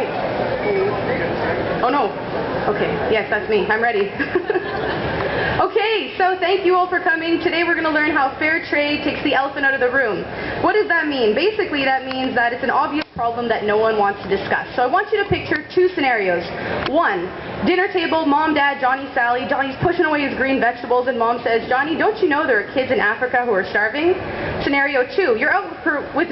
right? Oh no. Okay, yes, that's me. I'm ready. Okay, so thank you all for coming. Today we're going to learn how fair trade takes the elephant out of the room. What does that mean? Basically, that means that it's an obvious problem that no one wants to discuss. So I want you to picture two scenarios. One, dinner table, mom, dad, Johnny, Sally. Johnny's pushing away his green vegetables and mom says, Johnny, don't you know there are kids in Africa who are starving? Scenario two, you're out with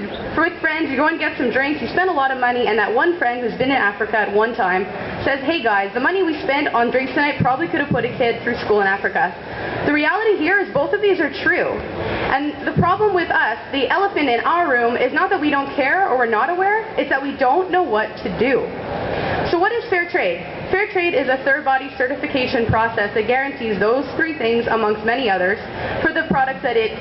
friends, you go and get some drinks, you spend a lot of money, and that one friend who's been in Africa at one time says, hey guys, the money we spent on drinks tonight probably could have put a kid through school in Africa. The reality here is both of these are true. And the problem with us, the elephant in our room, is not that we don't care or we're not aware, it's that we don't know what to do. So what is fair trade? Fair trade is a third-body certification process that guarantees those three things, amongst many others, for the products that it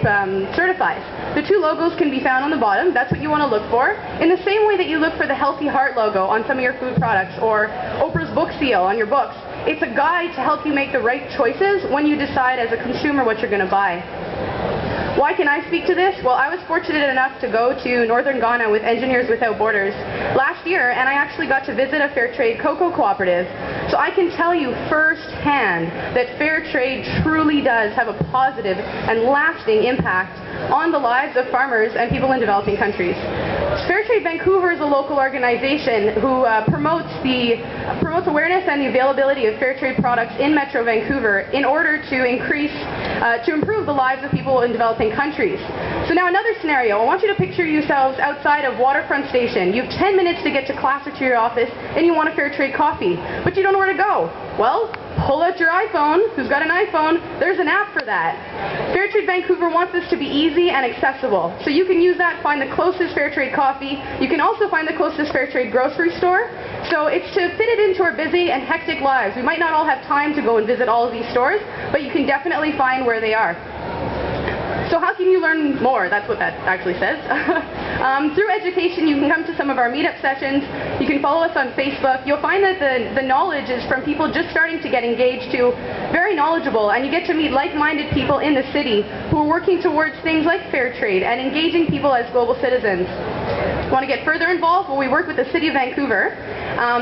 certifies. The two logos can be found on the bottom. That's what you want to look for. In the same way that you look for the Healthy Heart logo on some of your food products or Oprah's book seal on your books. It's a guide to help you make the right choices when you decide as a consumer what you're going to buy. Why can I speak to this? Well, I was fortunate enough to go to northern Ghana with Engineers Without Borders last year, and I actually got to visit a fair trade cocoa cooperative. So I can tell you firsthand that fair trade truly does have a positive and lasting impact on the lives of farmers and people in developing countries. Fair Trade Vancouver is a local organization who promotes awareness and the availability of fair trade products in Metro Vancouver in order to improve the lives of people in developing countries. So now another scenario. I want you to picture yourselves outside of Waterfront Station. You have 10 minutes to get to class or to your office, and you want a fair trade coffee, but you don't know where to go. Well, pull out your iPhone. Who's got an iPhone? There's an app for that. Fair Trade Vancouver wants this to be easy and accessible. So you can use that, find the closest fair trade coffee. You can also find the closest fair trade grocery store. So it's to fit it into our busy and hectic lives. We might not all have time to go and visit all of these stores, but you can definitely find where they are. So how can you learn more? That's what that actually says. Through education, you can come to some of our meetup sessions. You can follow us on Facebook. You'll find that the knowledge is from people just starting to get engaged to very knowledgeable, and you get to meet like-minded people in the city who are working towards things like fair trade and engaging people as global citizens. Want to get further involved? Well, we work with the City of Vancouver.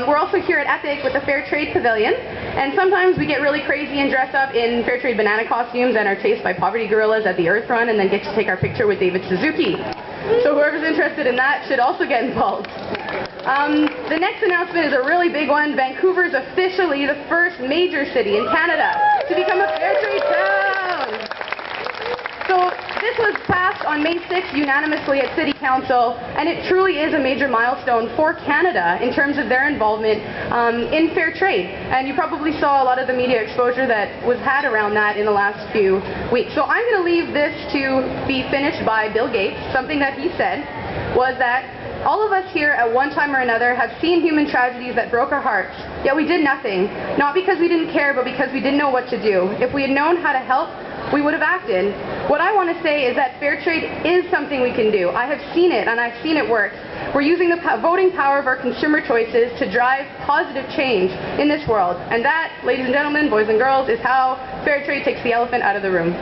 We're also here at Epic with the Fair Trade Pavilion, and sometimes we get really crazy and dress up in Fair Trade banana costumes and are chased by poverty gorillas at the Earth Run and then get to take our picture with David Suzuki. So whoever's interested in that should also get involved. The next announcement is a really big one. Vancouver is officially the first major city in Canada to become a fair trade town. So this was passed on May 6th unanimously at City Council, and it truly is a major milestone for Canada in terms of their involvement in fair trade. And you probably saw a lot of the media exposure that was had around that in the last few weeks. So I'm going to leave this to be finished by Bill Gates. Something that he said was that all of us here at one time or another have seen human tragedies that broke our hearts, yet we did nothing, not because we didn't care, but because we didn't know what to do. If we had known how to help, we would have acted. What I want to say is that fair trade is something we can do. I have seen it, and I've seen it work. We're using the voting power of our consumer choices to drive positive change in this world. And that, ladies and gentlemen, boys and girls, is how fair trade takes the elephant out of the room.